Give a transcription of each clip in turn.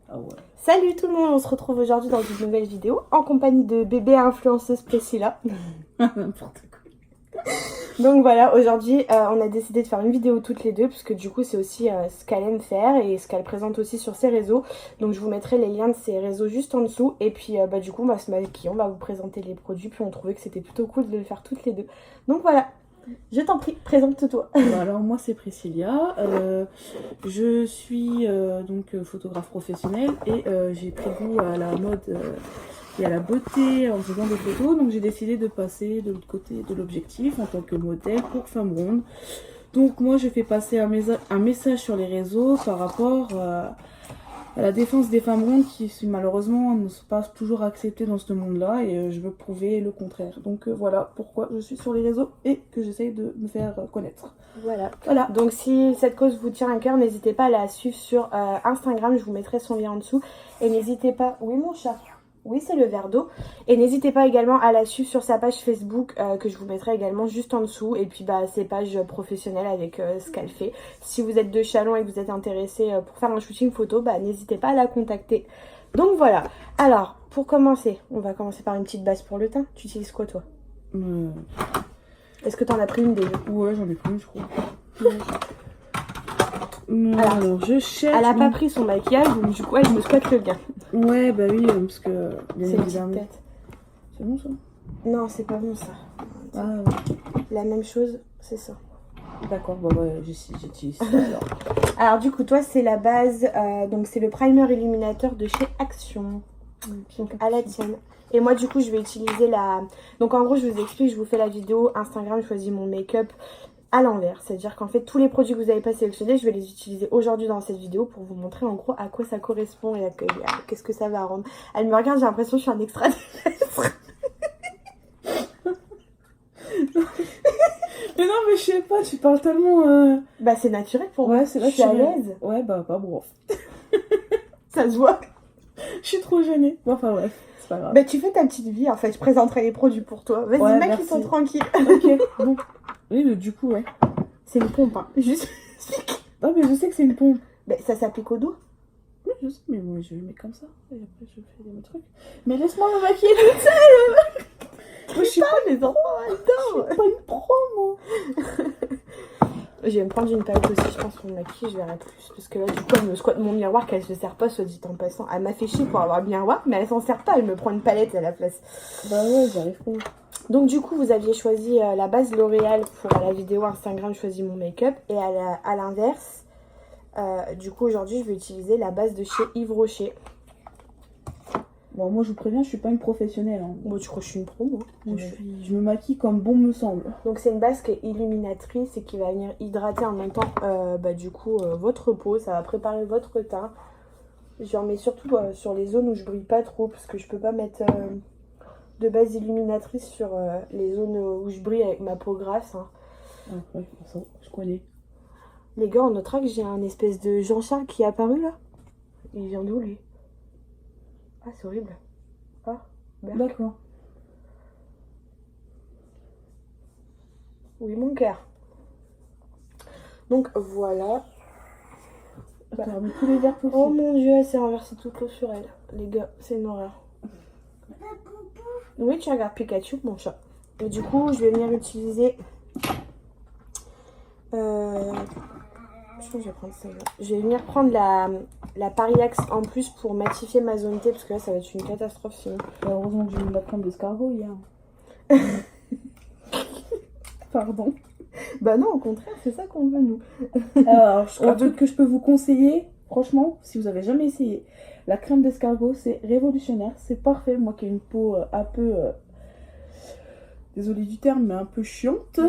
Ah ouais. Salut tout le monde, on se retrouve aujourd'hui dans une nouvelle vidéo en compagnie de bébé influenceuse Priscilla. N'importe quoi. Donc voilà, aujourd'hui on a décidé de faire une vidéo toutes les deux puisque du coup c'est aussi ce qu'elle aime faire et ce qu'elle présente aussi sur ses réseaux. Donc je vous mettrai les liens de ses réseaux juste en dessous et puis du coup on va se maquiller, on va vous présenter les produits puis on trouvait que c'était plutôt cool de le faire toutes les deux. Donc voilà, je t'en prie, présente-toi. Bon, alors moi c'est Priscilla, je suis donc photographe professionnelle et j'ai pris goût à la mode et à la beauté en faisant des photos, donc j'ai décidé de passer de l'autre côté de l'objectif en tant que modèle pour Femmes Rondes. Donc moi je fais passer un message sur les réseaux par rapport à la défense des femmes rondes qui malheureusement ne sont pas toujours acceptées dans ce monde-là et je veux prouver le contraire. Donc voilà pourquoi je suis sur les réseaux et que j'essaye de me faire connaître. Voilà. Donc si cette cause vous tient à cœur, n'hésitez pas à la suivre sur Instagram, je vous mettrai son lien en dessous. Et n'hésitez pas... Oui mon chat. Oui, c'est le verre d'eau. Et n'hésitez pas également à la suivre sur sa page Facebook que je vous mettrai également juste en dessous. Et puis ses pages professionnelles avec ce qu'elle fait. Si vous êtes de Chalon et que vous êtes intéressé pour faire un shooting photo, n'hésitez pas à la contacter. Donc voilà. Alors, pour commencer, on va commencer par une petite base pour le teint. Tu utilises quoi toi? Est-ce que t'en as pris une déjà? Ouais, j'en ai pris une, je crois. Alors, je cherche. Elle a pas pris son maquillage, donc du coup, elle me squatte le gain. Ouais, bah oui, parce que. C'est une petite tête. C'est bon ça? Non, c'est pas bon ça. Ah ouais. La même chose, c'est ça. D'accord, bah ouais, j'utilise ça alors. Alors, du coup, toi, c'est la base. Donc, c'est le primer illuminateur de chez Action. Donc, à la tienne. Et moi, du coup, je vais utiliser la. Donc, en gros, je vous explique, je vous fais la vidéo Instagram, je choisis mon make-up à l'envers. C'est-à-dire qu'en fait, tous les produits que vous n'avez pas sélectionnés, je vais les utiliser aujourd'hui dans cette vidéo pour vous montrer en gros à quoi ça correspond et qu'est-ce que ça va rendre. Elle me regarde, j'ai l'impression que je suis un extraterrestre. Mais non, mais je sais pas, tu parles tellement. Bah, c'est naturel pour moi. C'est vrai, je suis à l'aise. Ouais, bah, pas bon. Ça se voit. Je suis trop gênée. Bon, enfin, bref, c'est pas grave. Bah, tu fais ta petite vie en fait. Je présenterai les produits pour toi. Vas-y, ouais, mec, ils sont tranquilles. Ok, bon. Oui, mais du coup, ouais. C'est une pompe, hein. Juste. Non, mais je sais que c'est une pompe. Bah, ça s'applique au dos. Oui, je sais, mais moi, je le mets comme ça. Et après, je fais des trucs. Mais laisse-moi me maquiller toute seule. Moi, je suis pas les enfants, je suis pas une pro, moi. Je vais me prendre une palette aussi, je pense, pour me maquiller, je verrai plus. Parce que là, du coup, elle me squatte mon miroir, qu'elle se sert pas, soit dit en passant. Elle m'a fait chier pour avoir le miroir, mais elle s'en sert pas, elle me prend une palette à la place. Bah ouais, j'arrive pas. Donc, du coup, vous aviez choisi la base L'Oréal pour la vidéo Instagram, je choisis mon make-up. Et à l'inverse, du coup, aujourd'hui, je vais utiliser la base de chez Yves Rocher. Bon, moi, je vous préviens, je suis pas une professionnelle. Hein. Bon, tu crois que je suis une pro, moi? Je me maquille comme bon me semble. Donc, c'est une base qui est illuminatrice et qui va venir hydrater en même temps, du coup, votre peau. Ça va préparer votre teint. J'en mets surtout sur les zones où je brille pas trop, parce que je peux pas mettre de base illuminatrice sur les zones où je brille avec ma peau grasse. Hein. Ah, ouais, ça, je connais. Les gars, on notera que j'ai un espèce de Jean-Charles qui est apparu là. Il vient d'où lui? Ah, c'est horrible. Ah, d'accord. Oui, mon cœur. Donc voilà. T'as remis tous les verres possibles. Oh mon dieu, elle s'est renversée toute l'eau sur elle. Les gars, c'est une horreur. Oui, tu regardes Pikachu, mon chat. Et du coup, je vais venir utiliser... Je pense que je vais prendre celle-là. Je vais venir prendre la Parillax en plus pour matifier ma zone T, parce que là, ça va être une catastrophe sinon. Heureusement que j'ai mis la crème d'escargot hier. Pardon. Bah non, au contraire, c'est ça qu'on veut, nous. Alors, un truc que je peux vous conseiller, franchement, si vous avez jamais essayé, la crème d'escargot, c'est révolutionnaire, c'est parfait. Moi qui ai une peau un peu, désolée du terme, mais un peu chiante, Ouais,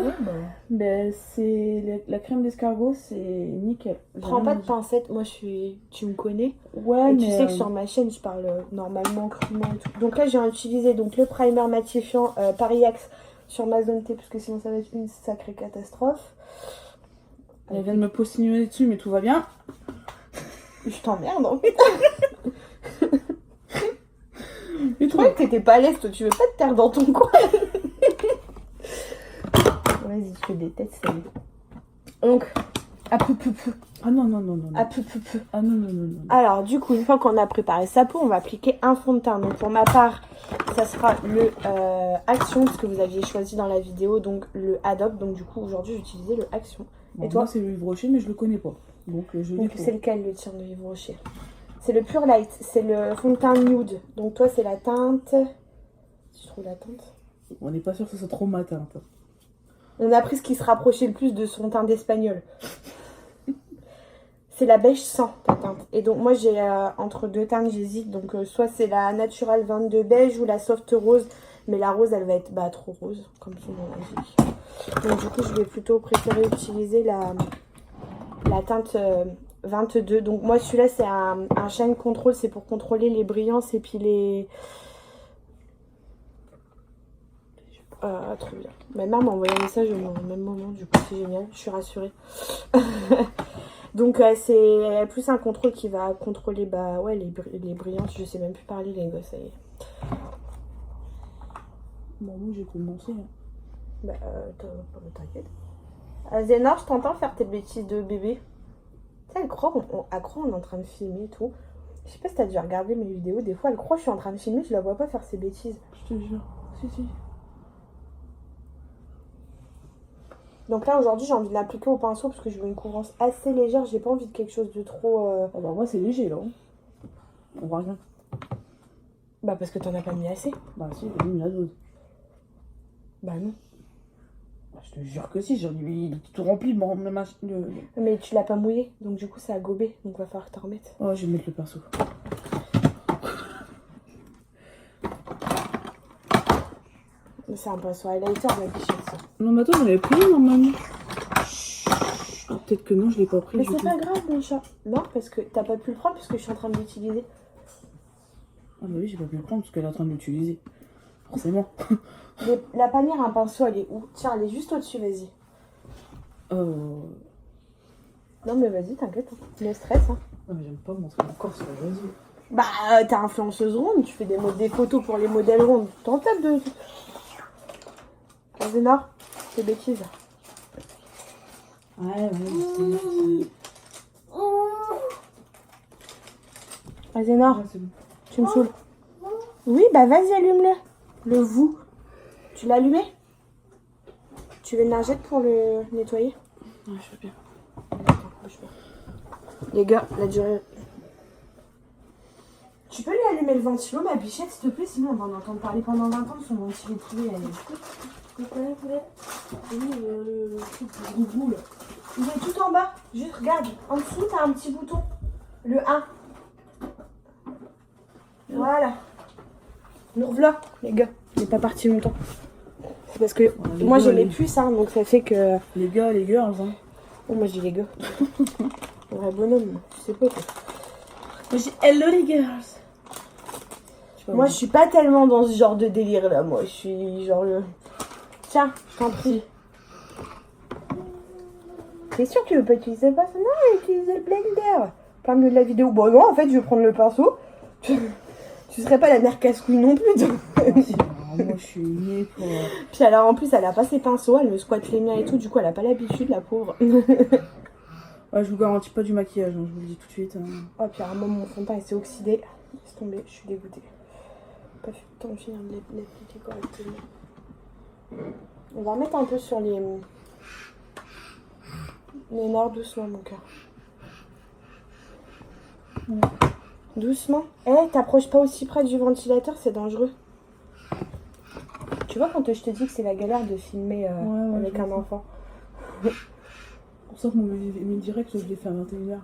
mais c'est la crème d'escargot, c'est nickel. Prends pas de pincettes, moi tu me connais. Ouais, et mais tu sais que sur ma chaîne, je parle normalement, crûment et tout. Donc là, j'ai utilisé donc, le primer matifiant Parillax sur ma zone T, parce que sinon ça va être une sacrée catastrophe. elle vient de me postillonner dessus, mais tout va bien. Je t'emmerde, hein. Et Je croyais que t'étais pas à l'aise, toi, tu veux pas te taire dans ton coin. Vas-y, je fais des têtes, c'est bon. Donc, Ah, peu, peu, peu. Ah non, non, non, non. Ah, peu, peu, peu. Ah non, non, non, non. Alors, du coup, une fois qu'on a préparé sa peau, on va appliquer un fond de teint. Donc, pour ma part, ça sera le Action, parce que vous aviez choisi dans la vidéo, donc le Adobe. Donc, du coup, aujourd'hui, j'ai utilisé le Action. Bon, et toi? moi, c'est le Yves Rocher, mais je le connais pas. Donc, je Donc, découvre. c'est lequel le tien de Yves Rocher? C'est le Pure Light. C'est le fond de teint nude. Donc, toi, c'est la teinte. Si je trouve la teinte. On n'est pas sûr que ce soit trop matin. On a pris ce qui se rapprochait le plus de son teint d'espagnol. C'est la beige 100, ta teinte. Et donc, moi, j'ai entre deux teintes, j'hésite. Donc, soit c'est la Natural 22 beige ou la Soft Rose. Mais la rose, elle va être trop rose, comme son nom l'indique. Donc, du coup, je vais plutôt préférer utiliser la teinte 22. Donc, moi, celui-là, c'est un shine control. C'est pour contrôler les brillances et puis les... trop bien. Ma mère m'a envoyé un message au même moment, du coup c'est génial, je suis rassurée. Donc c'est plus un contrôle qui va contrôler ouais, les brillances, je sais même plus parler les gosses, ça y est. Bon, moi j'ai commencé. Hein. T'inquiète. Zénor, je t'entends faire tes bêtises de bébé. Tu sais, elle croit on est en train de filmer et tout. Je sais pas si t'as dû regarder mes vidéos, des fois elle croit que je suis en train de filmer, je la vois pas faire ses bêtises. Je te jure, si. Donc là aujourd'hui j'ai envie de l'appliquer au pinceau parce que je veux une couvrance assez légère, j'ai pas envie de quelque chose de trop... Ah bah moi c'est léger là. On voit rien. Bah parce que t'en as pas mis assez. Bah si, j'ai mis la dose. Bah non. Bah, je te jure que si, j'en ai mis tout rempli Mais tu l'as pas mouillé, donc du coup ça a gobé, donc va falloir que t'en remettes. Oh, je vais mettre le pinceau. C'est un pinceau highlighter, ma bichette, ça. Non mais attends, j'en avais pris normalement. Ah, peut-être que non, je l'ai pas pris. Mais c'est pas grave mon chat. Non, parce que t'as pas pu le prendre parce que je suis en train de l'utiliser. Ah bah oui, j'ai pas pu le prendre parce qu'elle est en train de l'utiliser. Forcément. La panière à un pinceau, elle est où? Tiens, elle est juste au-dessus, vas-y. Non mais vas-y, t'inquiète, hein. Ne stress. Hein. Non mais j'aime pas montrer mon corps sur les réseaux. Bah, t'es influenceuse ronde, tu fais des photos pour les modèles rondes. T'en tapes de... Zénor, c'est bêtise. Ouais. Zénor, C'est bon. tu me saoules. Oui, bah vas-y, allume-le. Le vous. Tu l'as allumé? Tu veux une lingette pour le nettoyer? Ouais, je veux bien. Attends, bouge pas. Les gars, la durée... Tu peux lui allumer le ventilo, ma bichette, s'il te plaît? Sinon, on va en entendre parler pendant 20 ans de son ventilo pourri. Oui, le truc de gougou, là. Il est tout en bas. Juste, regarde. En dessous, t'as un petit bouton. Le 1. Voilà. Nous revoilà, les gars. Il n'est pas parti longtemps. C'est parce que moi, j'ai mes puces, hein, donc ça fait que... Les gars, les girls, hein. Oh, moi, j'ai les gars. Un vrai bonhomme, moi. Tu sais pas, quoi. Moi, j'ai hello, les girls. Moi, je suis pas tellement dans ce genre de délire, là. Moi, je suis genre le... Tiens, je t'en prie. T'es sûr que tu veux pas utiliser le pinceau? Non, utilise le blender. Plein milieu de la vidéo. Bon, non, en fait, je vais prendre le pinceau. Tu serais pas la mère casse-couille non plus. Moi, je suis née pour... Puis alors, en plus, elle a pas ses pinceaux. Elle me squatte les miens et tout. Du coup, elle a pas l'habitude, la pauvre. Ouais, je vous garantis pas du maquillage, hein, je vous le dis tout de suite. Hein. Oh, puis à un moment, mon fond de teint, il s'est oxydé. Laisse tomber, je suis dégoûtée. Pas fait le temps de finir de l'appliquer correctement. On va remettre un peu sur les nerfs doucement, mon cœur. Ouais. Doucement. T'approches pas aussi près du ventilateur, c'est dangereux. Tu vois quand je te dis que c'est la galère de filmer avec un enfant. C'est pour ça que mon direct, je l'ai fait à 21h.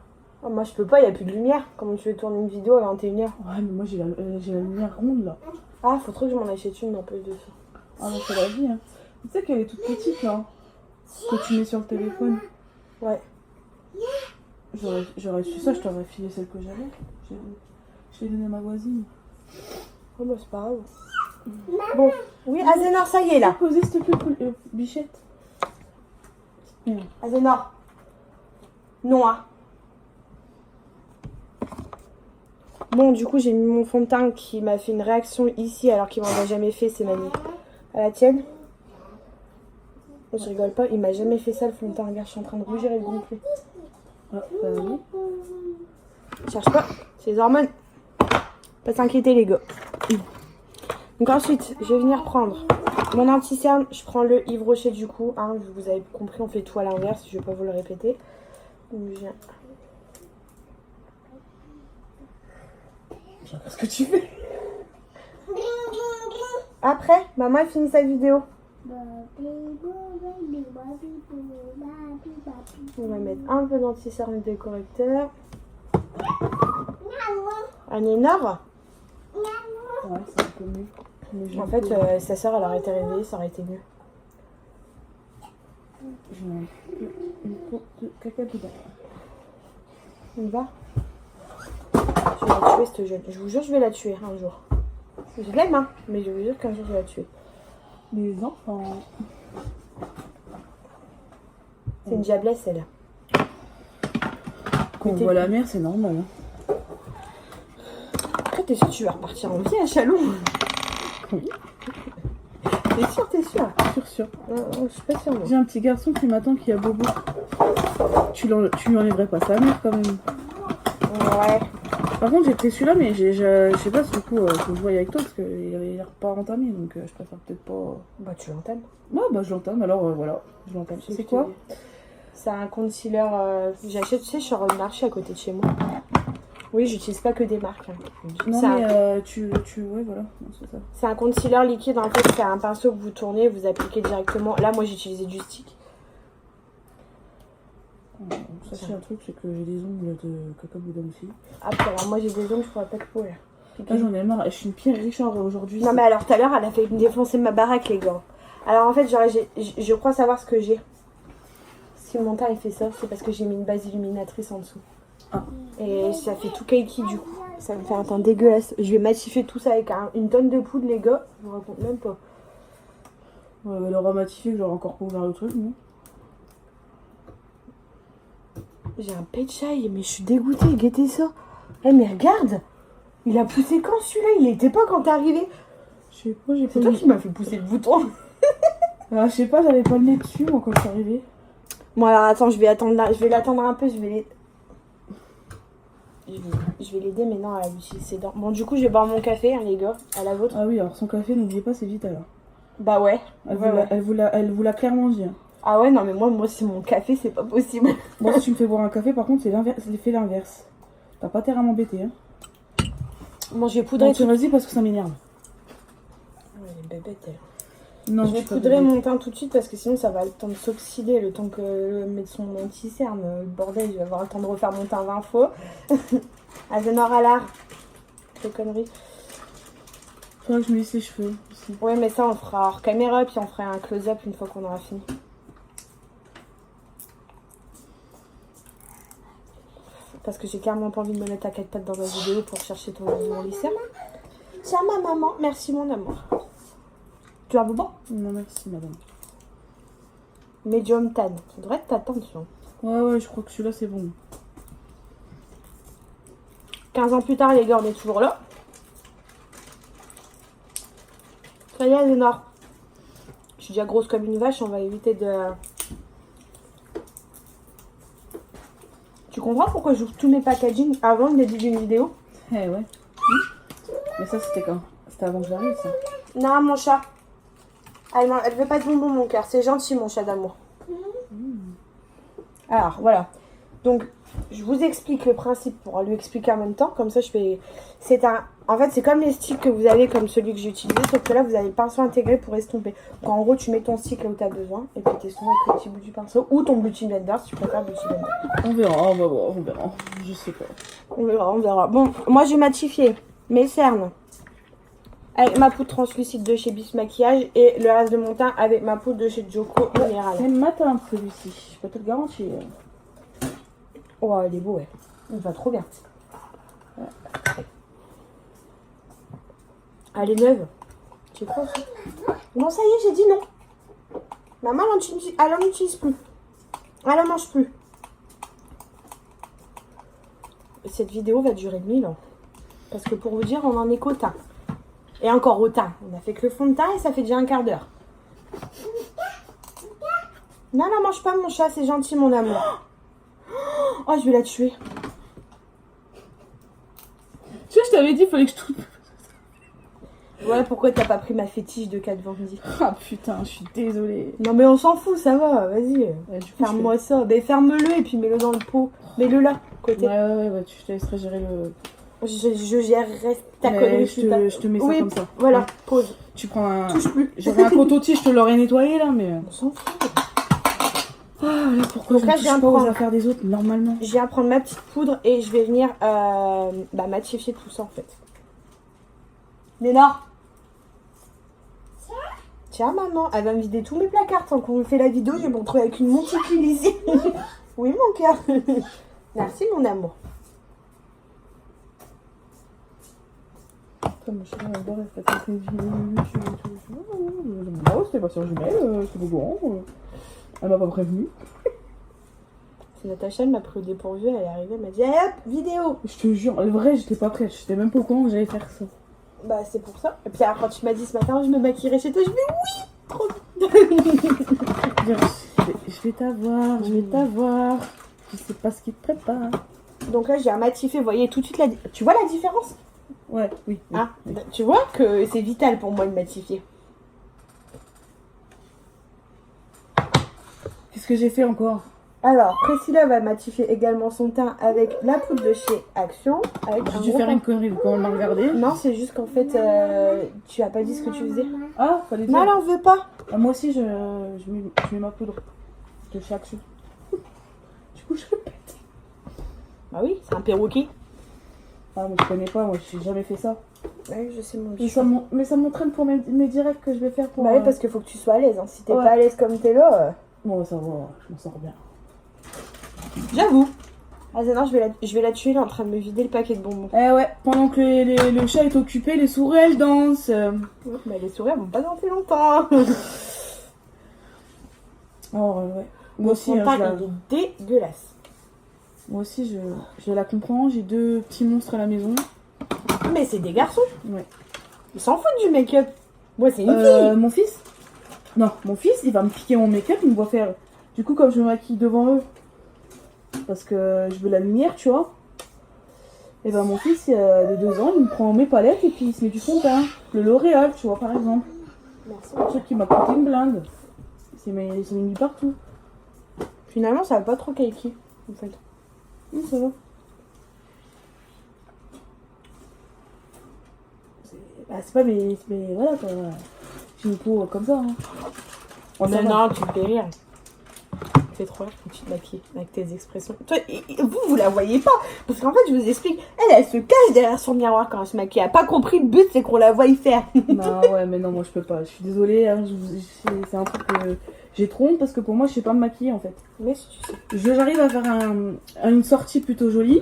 Oh, moi je peux pas, il n'y a plus de lumière. Comment tu veux tourner une vidéo à 21h? Ouais, mais moi j'ai la lumière ronde là. Ah, faut trop que je m'en achète une en plus de ça. Ah, mais c'est la vie, hein. Tu sais qu'elle est toute petite là. Que tu mets sur le téléphone. Ouais. J'aurais su ça, je t'aurais filé celle que j'avais. Je l'ai donnée à ma voisine. Oh, bah c'est pas grave. Bon, oui, Azénor, ça y est là. Posez s'il te plaît, bichette. Azénor. Non, hein. Bon, du coup, j'ai mis mon fond de teint qui m'a fait une réaction ici alors qu'il m'en a jamais fait, c'est magnifique. À la tienne? Je rigole pas, il m'a jamais fait ça le fond de teint. Regarde, je suis en train de rougir et de gonfler. Ah, bah oui. Cherche pas, c'est les hormones. Pas s'inquiéter les gars. Donc ensuite, je vais venir prendre mon anti-cerne. Je prends le Yves Rocher du coup. Hein, vous avez compris, on fait tout à l'inverse. Je vais pas vous le répéter. Donc je viens. Qu'est-ce que tu fais? Après, maman elle finit sa vidéo. On va mettre un peu d'anti-cerne et de correcteur. Un énorme. Ouais, c'est un peu mieux. En fait, sa soeur elle aurait été réveillée, ça aurait été mieux. J'ai une peau de caca dedans. On y va. Je vais la tuer cette jeune. Je vous jure, je vais la tuer un jour. Je l'aime, hein, mais je vous jure qu'un jour je vais la tuer. Les enfants. C'est une diablesse, elle. Quand on voit la mer, c'est normal. Hein. Toi, t'es sûr que tu vas repartir en vie à Chalon? Oui. T'es sûr? Sûr. Je suis pas sûre, moi. J'ai un petit garçon qui m'attend qui a bobo. Tu lui enlèverais pas sa mère quand même. Ouais. Par contre, j'ai pris celui-là, mais je sais pas si du coup, faut que je voie avec toi parce qu'il a l'air pas entamé, donc je préfère peut-être pas. Bah, tu l'entames. Ouais, bah je l'entame, alors voilà, je l'entame. C'est quoi? C'est un concealer. J'achète, tu sais, je suis sur le marché à côté de chez moi. Oui, j'utilise pas que des marques. Hein. Non, mais ouais, voilà, c'est ça. C'est un concealer liquide, en fait, c'est un pinceau que vous tournez, vous appliquez directement. Là, moi, j'ai utilisé du stick. Sachez un truc, c'est que j'ai des ongles de caca boudin aussi. Ah, puis alors moi, j'ai des ongles, je pourrais pas te poser. Ah, j'en ai marre, je suis une pire Richard aujourd'hui. Non, mais alors, tout à l'heure, elle a fait me défoncer ma baraque, les gars. Alors, en fait, genre, je crois savoir ce que j'ai. Si mon teint, il fait ça, c'est parce que j'ai mis une base illuminatrice en dessous. Ah. Et ça fait tout cakey, du coup. Ça me fait un teint dégueulasse. Je vais matifier tout ça avec une tonne de poudre, les gars. Je vous raconte même pas. Ouais, elle aura matifié que j'aurai encore pas ouvert le truc, non? J'ai un pet de chai, mais je suis dégoûtée, guettez ça. Eh, mais regarde, il a poussé quand celui-là? Il était pas quand t'es arrivé. Je sais pas, j'ai pas. C'est toi qui m'as fait pousser le bouton. Ah, je sais pas, j'avais pas le nez dessus moi quand je suis arrivée. Bon alors attends, je vais l'attendre un peu, je vais l'aider, mais non, elle a utilisé ses dents. Bon, du coup, je vais boire mon café, hein, les gars, à la vôtre. Ah oui, alors son café, n'oubliez pas, c'est vite alors. Bah ouais. Elle vous l'a clairement dit. Hein. Ah ouais, non, mais moi c'est mon café, c'est pas possible. Bon, si tu me fais boire un café, par contre, c'est l'effet l'inverse. T'as pas intérêt à m'embêter. Hein. Bon, je vais poudrer. Bon, tu vas-y parce que ça m'énerve. Ouais, elle est bébête, elle. Non, je vais poudrer mon teint tout de suite parce que sinon ça va le temps de s'oxyder, le temps que mettre son anti-cerne. Le bordel, je vais avoir le temps de refaire mon teint 20 fois. Azénor à l'art. Quelle connerie. Faudrait que je me lisse les cheveux aussi. Ouais, mais ça on fera hors caméra, puis on fera un close-up une fois qu'on aura fini. Parce que j'ai clairement pas envie de me mettre à 4 pattes dans la vidéo pour chercher mon lisseur. Tiens ma maman, merci mon amour. Tu as bon? Non, merci madame. Medium tan, ça devrait être ta tension. Ouais, je crois que celui-là c'est bon. 15 ans plus tard, les gars, on est toujours là. Ça y est, Lénore. Je suis déjà grosse comme une vache, on va éviter de... Tu comprends pourquoi j'ouvre tous mes packaging avant le début d'une vidéo? Eh ouais. Mais ça c'était quand? C'était avant que j'arrive ça. Non, mon chat. Elle veut pas de bonbons, mon cœur. C'est gentil, mon chat d'amour. Alors, voilà. Donc, je vous explique le principe pour lui expliquer en même temps. Comme ça, je fais... En fait, c'est comme les sticks que vous avez, comme celui que j'ai utilisé. Sauf que là, vous avez le pinceau intégré pour estomper. Donc, en gros, tu mets ton stick là où tu as besoin. Et puis, tu estompes avec le petit bout du pinceau. Ou ton Beauty Blender, si tu préfères Beauty Blender. On verra, on va voir, on verra. Je sais pas. On verra. Bon, moi, j'ai matifié mes cernes avec ma poudre translucide de chez Bis Maquillage et le reste de mon teint avec ma poudre de chez Joko Minéral. C'est matin celui-ci, je peux te le garantir. Oh, il est beau, ouais. Il va trop bien. Ouais. Elle est neuve. Tu crois aussi? Bon, ça y est, j'ai dit non. Maman, elle n'en utilise plus. Elle n'en mange plus. Cette vidéo va durer 1000 ans. Parce que pour vous dire, on en est qu'au teint. Et encore au teint. On a fait que le fond de teint et ça fait déjà un quart d'heure. Non, mange pas mon chat, c'est gentil mon amour. Oh, je vais la tuer. Tu vois, je t'avais dit, il fallait que je trouve. Voilà pourquoi t'as pas pris ma fétiche de Kat Von D. Ah putain, je suis désolée. Non mais on s'en fout, ça va, vas-y. Ouais, du coup, Ferme-moi ça. Ben ferme-le et puis mets-le dans le pot. Mets-le là, côté. Ouais, je te laisserai gérer le. Je gérerai ta Mais connerie. je te mets ça Oui, comme ça. Voilà, Ouais. pause. Tu prends un. Touche plus. J'aurais un coton-tige, je te l'aurais nettoyé là, mais. On s'en fout. Ah là, pourquoi Donc je là, ne je viens touche pas de aux prendre- affaires des autres normalement? Je viens prendre ma petite poudre et je vais venir matifier tout ça en fait. Léna. Tiens maman, elle va me vider tous mes placards tant qu'on fait la vidéo, je vais me retrouver avec une monticule ici. Oui mon cœur. Merci mon amour. Putain, mon chéri, on va voir, elle fait une vidéo. Oh, c'était pas sur Gmail, c'était beau. Elle m'a pas prévenu. C'est Natacha, elle m'a pris au dépourvu, elle est arrivée, elle m'a dit allez hop, vidéo. Je te jure, le vrai, j'étais pas prête. J'étais même pas au courant que j'allais faire ça. Bah c'est pour ça. Et puis alors, quand tu m'as dit ce matin, je me maquillerai chez toi, je me dis oui, trop bien. Je vais t'avoir, je vais t'avoir. Je sais pas ce qui te prépare. Donc là, j'ai un matifié, vous voyez tout de suite la... Tu vois la différence? Ouais, oui. Hein, tu vois que c'est vital pour moi de matifier. Qu'est-ce que j'ai fait encore? Alors, Priscilla va matifier également son teint avec la poudre de chez Action. Avec J'ai un dû gros faire teint. une connerie, vous quand on m'a regardé. Non, c'est juste qu'en fait, tu as pas dit ce que tu faisais. Ah, fallait dire. Non, là, on veut pas. Ah, moi aussi, je mets ma poudre de chez Action. Du coup, je pète. Bah oui, c'est un perroquet. Ah, mais je connais pas, moi, j'ai jamais fait ça. Ouais, je sais mon Mais ça m'entraîne pour mes directs que je vais faire pour. Bah oui, parce qu'il faut que tu sois à l'aise. Hein. Si t'es Ouais. pas à l'aise comme t'es là. Bon, ça va, je m'en sors bien. J'avoue. Ah, Zéna, je vais la tuer, elle est en train de me vider le paquet de bonbons. Eh ouais, pendant que le chat est occupé, les souris elles dansent. Bah, les souris, elles vont pas danser longtemps. Oh, ouais. Mon Moi aussi, teint, je la... il est dégueulasse. Moi aussi, je la comprends. J'ai deux petits monstres à la maison. Mais c'est des garçons. Ouais. Ils s'en foutent du make-up. Moi, c'est une fille. Mon fils? Non, mon fils, il va me piquer mon make-up, il me voit faire. Du coup, comme je me maquille devant eux, parce que je veux la lumière, tu vois. Et ben mon fils, de 2 ans, il me prend mes palettes et puis il se met du fond de teint. Le L'Oréal, tu vois, par exemple. Merci. Un truc qui m'a coûté une blinde. Il s'est mis partout. Finalement, ça va pas trop cakey, en fait. Ça va. C'est pas mais voilà quoi. J'ai une peau comme ça. Hein. Oh, ça va. Non, tu te fais rire. C'est trop rire quand tu te maquilles avec tes expressions. Toi, vous la voyez pas. Parce qu'en fait, je vous explique, elle se cache derrière son miroir quand elle se maquille. Elle a pas compris, le but, c'est qu'on la voie y faire. Non, ouais, mais non, moi je peux pas. Je suis désolée, hein, c'est un truc que j'ai trop honte parce que pour moi, je sais pas me maquiller en fait. Mais si tu sais. J'arrive à faire une sortie plutôt jolie,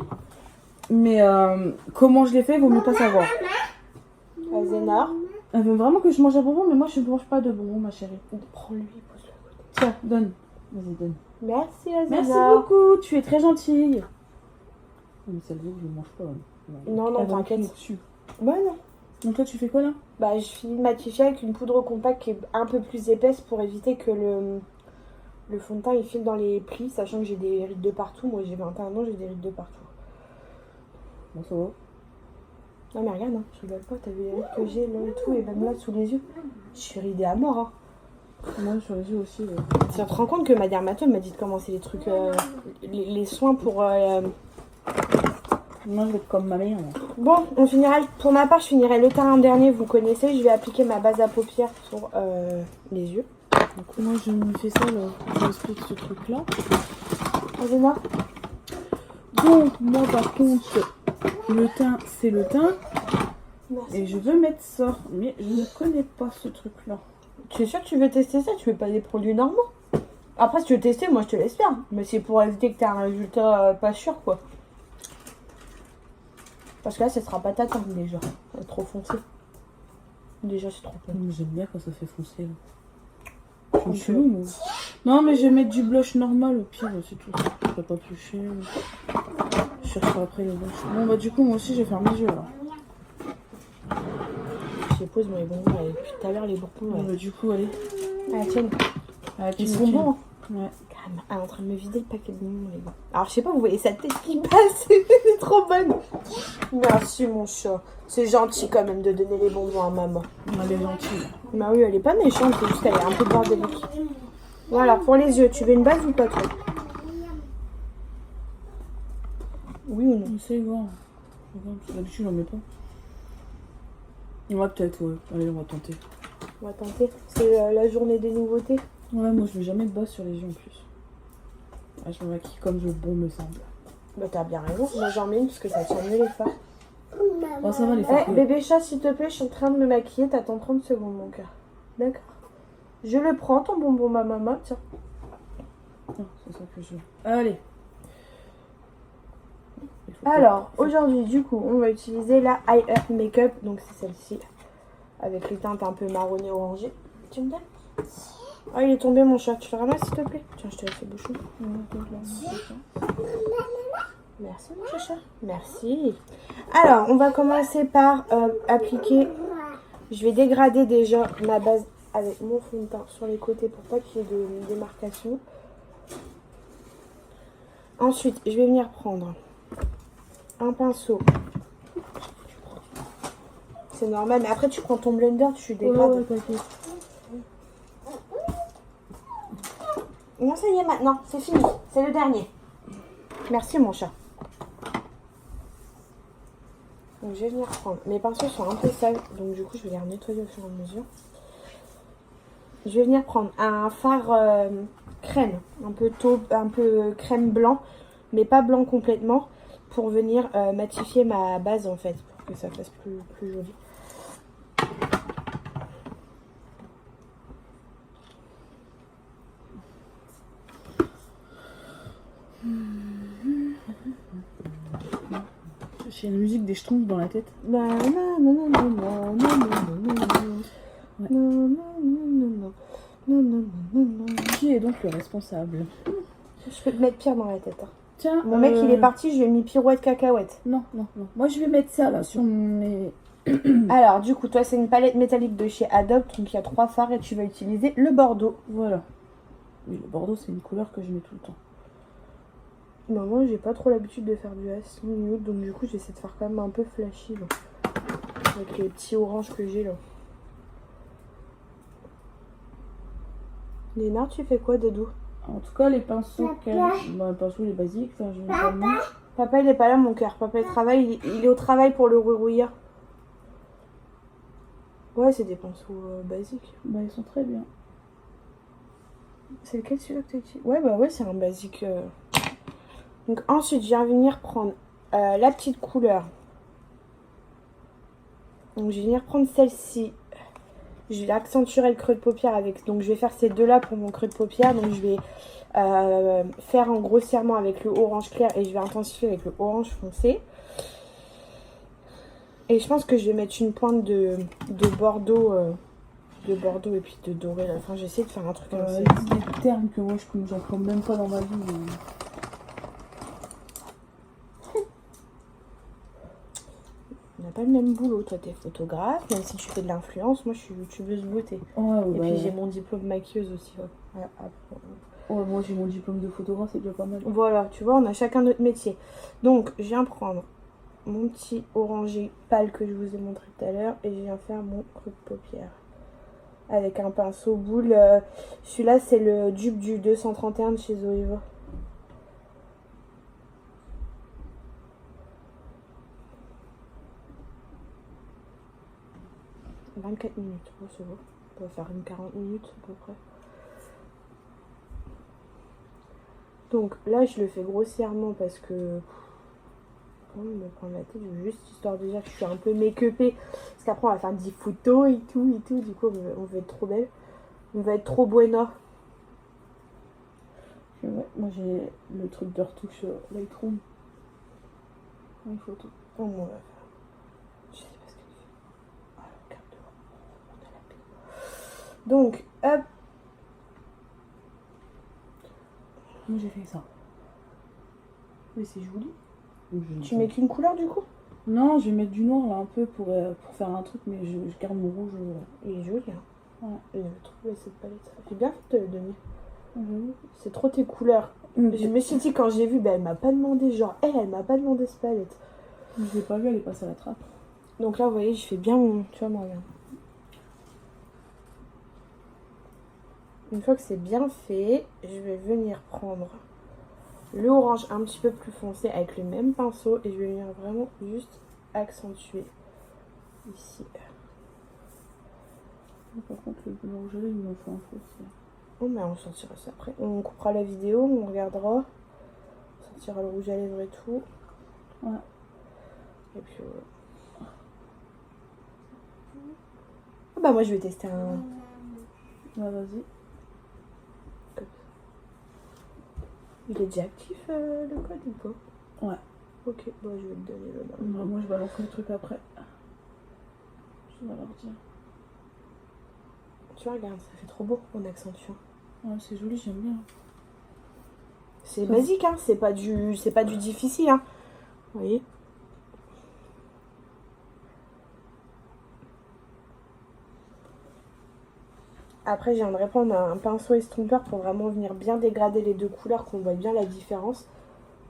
mais comment je l'ai fait, vaut mieux pas savoir. Azénar, Elle veut vraiment que je mange un bonbon, mais moi je ne mange pas de bonbon, ma chérie. prends-lui, pose-le à côté. Tiens, donne. Vas-y, donne. Merci, Azénar. Merci beaucoup, tu es très gentille. Mais celle-là, je ne mange pas. Non, Elle va t'inquiète. me crier dessus. Bah non. Donc toi, tu fais quoi là? Bah, je finis de matifier avec une poudre compacte qui est un peu plus épaisse pour éviter que le fond de teint il file dans les plis, sachant que j'ai des rides de partout. Moi, j'ai 21 ans, j'ai des rides de partout. Bon, ça va. Non, mais regarde, hein, je rigole pas, t'as vu les rides que j'ai là et tout, et même là sous les yeux. Je suis ridée à mort, hein. Moi, sur les yeux aussi. Tu te rends compte que ma dermato m'a dit de commencer les trucs, les soins pour. Moi, je vais être comme ma mère. Là. Bon, on finira. Pour ma part, je finirai le teint en dernier, vous connaissez. Je vais appliquer ma base à paupières sur les yeux. Donc, moi, je me fais ça là. Je m'explique ce truc là. Azéna. Donc, moi, par contre, le teint, c'est le teint. Merci. Et je veux mettre ça. Mais je ne connais pas ce truc là. Tu es sûr que tu veux tester ça? Tu veux pas des produits normaux? Après, si tu veux tester, moi je te laisse faire. Mais c'est pour éviter que tu aies un résultat pas sûr, quoi. Parce que là, ça sera pas ta teinte déjà. Elle est trop foncée. Déjà, c'est trop bon. J'aime bien quand ça fait foncer. Là. Je suis chelou, moi. Non, mais je vais mettre du blush normal au pire, c'est tout. Ça serait pas plus cher. Je chercherai après le blush. Bon, bah, du coup, moi aussi, je vais faire mes yeux là. Je pose mes bonbons là, depuis tout à l'heure, les bonbons. Bon, bah, du coup, allez. Ah, tiens, Ah, ils sont bons. Hein. Ouais. Carrément, elle est en train de me vider le paquet de bonbons, les gars. Alors, je sais pas, vous voyez sa tête qui passe. C'est trop bonne. Merci, mon chat. C'est gentil quand même de donner les bonbons à maman. Elle est gentille. Bah oui, elle est pas méchante, c'est juste qu'elle est un peu bordélique. Voilà, pour les yeux, tu veux une base ou pas, toi? Oui ou non? On sait voir. D'habitude, j'en mets pas. Ouais, peut-être, ouais. Allez, on va tenter. On va tenter. C'est la journée des nouveautés. Ouais, moi, je mets jamais de base sur les yeux en plus. Ouais, je me maquille comme le bon me semble. Bah t'as bien raison, moi j'en mets une parce que ça tient mieux les fards. Oh, ça va, les fards. Bébé chat, s'il te plaît, je suis en train de me maquiller, t'attends 30 secondes, mon cœur. D'accord. Je le prends, ton bonbon, ma maman, tiens. Ah, c'est ça que je veux. Allez. Alors, aujourd'hui, du coup, on va utiliser la Eye Up Makeup, donc c'est celle-ci, avec les teintes un peu marronnées orangées. Tu me donnes? Oh, il est tombé, mon chat, tu le ramasses, s'il te plaît? Tiens, je te laisse le bouchon. Merci, mon chacha. Merci. Alors, on va commencer par appliquer. Je vais dégrader déjà ma base avec mon fond de teint sur les côtés pour pas qu'il y ait de démarcation. Ensuite, je vais venir prendre un pinceau. C'est normal, mais après tu prends ton blender, tu dégrades. Ouais, t'inquiète. Non, ça y est maintenant, c'est fini. C'est le dernier. Merci, mon chat. Donc, je vais venir prendre. Mes pinceaux sont un peu sales, donc du coup, je vais les nettoyer au fur et à mesure. Je vais venir prendre un fard crème, un peu taupe, un peu crème blanc, mais pas blanc complètement, pour venir matifier ma base en fait, pour que ça fasse plus joli. J'ai une musique des Schtroumpfs dans la tête. Qui est donc le responsable? Je peux te mettre pire dans la tête. Hein. Tiens, mon mec il est parti, je lui ai mis pirouette cacahuète. Non. Moi je vais mettre ça là sur mes... Alors du coup, toi c'est une palette métallique de chez Adobe, donc il y a 3 fards et tu vas utiliser le bordeaux. Voilà. Oui, le bordeaux c'est une couleur que je mets tout le temps. Bah, moi j'ai pas trop l'habitude de faire du Aston Nude, donc du coup j'essaie de faire quand même un peu flashy là. Avec les petits oranges que j'ai là. Lénard, tu fais quoi Dadou? En tout cas les pinceaux, les pinceaux les basiques, ça je vais mis. Papa il est pas là mon cœur, papa il travaille, il est au travail pour le rouillard. Ouais c'est des pinceaux basiques. Bah ils sont très bien. C'est lequel celui-là que tu as utilisé? Ouais bah ouais c'est un basique. Donc ensuite je viens venir prendre la petite couleur. Donc je vais venir prendre celle-ci. Je vais accentuer le creux de paupière avec. Donc je vais faire ces deux là pour mon creux de paupière. Donc je vais faire un grossièrement avec le orange clair et je vais intensifier avec le orange foncé. Et je pense que je vais mettre une pointe de bordeaux. De bordeaux et puis de doré. Là. Enfin j'essaie de faire un truc comme ça. Des termes que moi j'en prends même pas dans ma vie. Mais... On n'a pas le même boulot, toi t'es photographe, même si tu fais de l'influence, moi je suis youtubeuse beauté. Ouais, et puis j'ai mon diplôme maquilleuse aussi. Ouais. Ouais, moi j'ai mon diplôme de photographe, c'est déjà pas mal. Voilà, tu vois, on a chacun notre métier. Donc je viens prendre mon petit orangé pâle que je vous ai montré tout à l'heure et je viens faire mon creux de paupière. Avec un pinceau boule. Celui-là c'est le dupe du 231 de chez Zoeva. « 24 minutes, oh, c'est bon. On va faire une 40 minutes à peu près. Donc là, je le fais grossièrement parce que... Comment me prendre la tête, juste histoire de dire que je suis un peu make-upée. Parce qu'après, on va faire 10 photos et tout. Du coup, on va être trop belle. On va être trop buena. Ouais, moi j'ai le truc de retouche Lightroom. Une photo. Oh, mon Dieu. Je sais pas ce qu'elle fait. Ah, regarde dehors. On a la paix. Donc, hop. Moi j'ai fait ça. Mais c'est joli. Tu mets qu'une couleur du coup? Non, je vais mettre du noir là un peu pour faire un truc, mais je garde mon rouge. Il est joli, hein. Ouais. Et je trouve cette palette. Ça fait bien de te le donner. C'est trop tes couleurs. Je me suis dit, quand j'ai vu, elle m'a pas demandé, genre, elle m'a pas demandé cette palette. Je l'ai pas vu, elle est passée à la trappe. Donc là, vous voyez, je fais bien mon... Tu vois, moi, regarde. Une fois que c'est bien fait, je vais venir prendre le orange un petit peu plus foncé avec le même pinceau et je vais venir vraiment juste accentuer ici. Par contre, le rouge à lèvres, il m'en faut un peu aussi. Oh, mais on sortira ça après. On coupera la vidéo, on regardera. On sortira le rouge à lèvres et tout. Ouais. Et puis voilà. Ah bah moi je vais tester un... Ouais, vas-y. Il est déjà actif le code ou pas? Ouais. Ok, bon je vais te donner le nom. Bah, moi je balance le truc après. Je vais leur dire. Tu vois, regarde, ça fait trop beau en accentuant. Ouais, c'est joli, j'aime bien. C'est basique, hein, c'est pas du difficile, hein. Vous voyez? Après, j'aimerais prendre un pinceau estompeur pour vraiment venir bien dégrader les deux couleurs, qu'on voit bien la différence,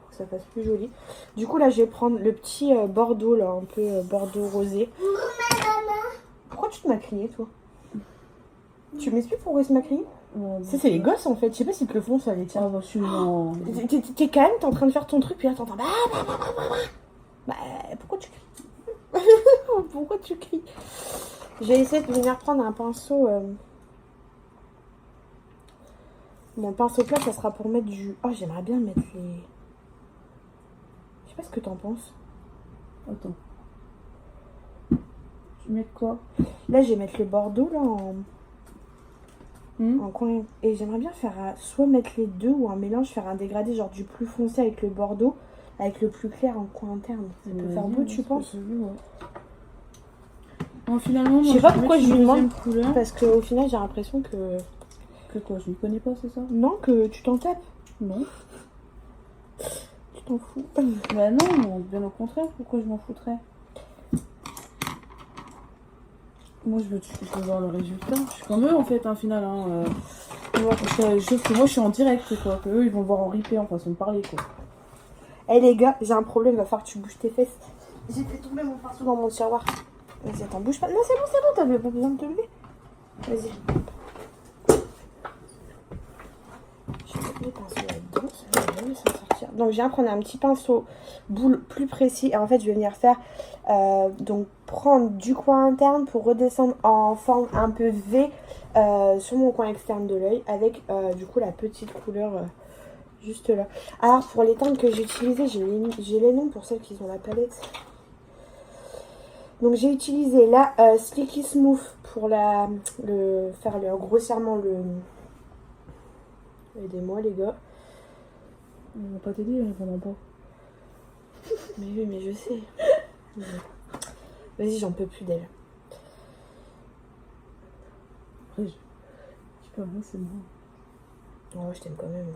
pour que ça fasse plus joli. Du coup, là, je vais prendre le petit bordeaux, là, un peu bordeaux rosé. Pourquoi tu te m'as crié, toi? Tu m'expliques pourquoi il se m'a crié? Ça, c'est les gosses, en fait. Je sais pas s'ils te le font, ça, les tiens. Ah, bah, sûrement. T'es calme, t'es en train de faire ton truc, puis là, t'entends... Bah, pourquoi tu cries? Pourquoi tu cries? Je vais essayer de venir prendre un pinceau... Mon pinceau plat, ça sera pour mettre du... Oh, j'aimerais bien mettre les... Je sais pas ce que t'en penses. Attends. Tu mets quoi? Là, je vais mettre le bordeaux, là, en coin. Et j'aimerais bien faire soit mettre les deux ou un mélange, faire un dégradé, genre du plus foncé avec le bordeaux, avec le plus clair en coin interne. Ça peut faire beau, tu penses? Bon, finalement, je sais pas pourquoi je lui demande, couleur. parce qu'au final, j'ai l'impression que... Que quoi? Je ne connais pas, c'est ça? Non, que tu t'en tapes. Non. Tu t'en fous. Bah non, bien au contraire, pourquoi je m'en foutrais? Moi, je veux voir le résultat. Je suis comme eux, en fait, final. Hein, sauf que moi, je suis en direct, quoi. Que eux, ils vont le voir en replay, en façon de parler, quoi. Eh les gars, j'ai un problème, va falloir que tu bouges tes fesses. J'ai fait tomber mon pinceau dans mon tiroir. Vas-y, attends, bouge pas. Non, c'est bon, t'avais pas besoin de te lever. Vas-y. Je vais mettre les pinceaux là-dedans, ça va bien s'en sortir. Donc, je viens prendre un petit pinceau boule plus précis. Et en fait, je vais venir faire, donc, prendre du coin interne pour redescendre en forme un peu V sur mon coin externe de l'œil. Avec, du coup, la petite couleur juste là. Alors, pour les teintes que j'ai utilisées, j'ai les noms pour celles qui ont la palette. Donc, j'ai utilisé la Slicky Smooth pour faire le grossièrement le... Aidez-moi les gars. Ils vont pas t'aider, ils vont pas. Mais oui, mais je sais. Vas-y, j'en peux plus d'elle. Après, je peux rien, c'est moi. Oh, je t'aime quand même.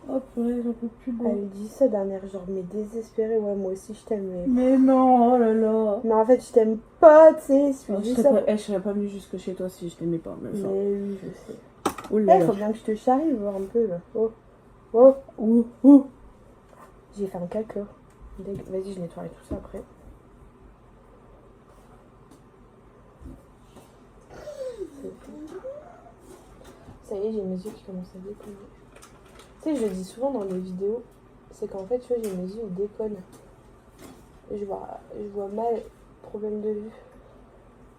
Oh purée, j'en peux plus d'elle. Elle dit ça d'un air genre, mais désespérée. Ouais, moi aussi, je t'aime. Mais non, oh là là. Mais en fait, je t'aime pas, tu sais. Je serais pas venue jusque chez toi si je t'aimais pas. Mais oui, je sais. Oh là là. Faut bien que je te charrie, voir un peu là. Oh, oh, J'ai fait un caca. Vas-y, je nettoie tout ça après. Ça y est, j'ai mes yeux qui commencent à déconner. Tu sais, je le dis souvent dans les vidéos, c'est qu'en fait, tu vois, j'ai mes yeux, ils déconnent. Je vois mal, problème de vue.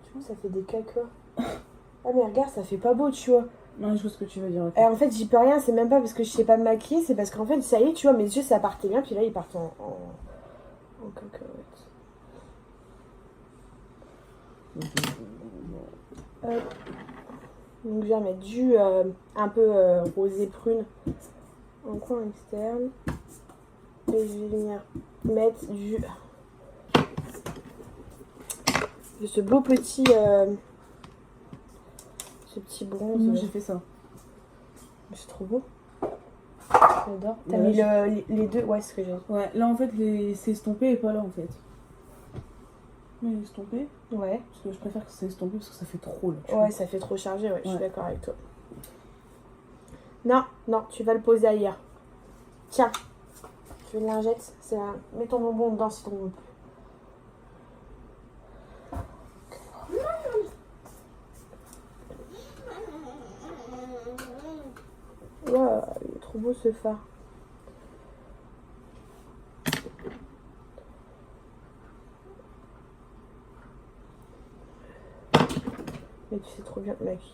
Tu vois, ça fait des cacas. Ah mais regarde, ça fait pas beau, tu vois. Non, je vois ce que tu veux dire. Et en fait, j'y peux rien, c'est même pas parce que je sais pas me maquiller, c'est parce qu'en fait, ça y est, tu vois, mes yeux, ça partait bien, puis là, ils partent en cacahuètes. Donc, je vais mettre du un peu rosé prune en coin externe. Et je vais venir mettre ce beau petit ce petit bronze. Moi, j'ai fait ça. C'est trop beau. J'adore. T'as mis les deux. Ouais, c'est ce que j'ai. Ouais, là en fait, c'est estompé et pas là en fait. Mais estompé. Ouais. Parce que je préfère que c'est estompé parce que ça fait trop là. Ouais, ça fait trop chargé, ouais, je suis Ouais. d'accord avec toi. Non, non, tu vas le poser ailleurs. Tiens, tu veux une lingette? Mets ton bonbon dedans si ton bonbon. Wow, il est trop beau ce phare. Mais tu sais trop bien te maquiller.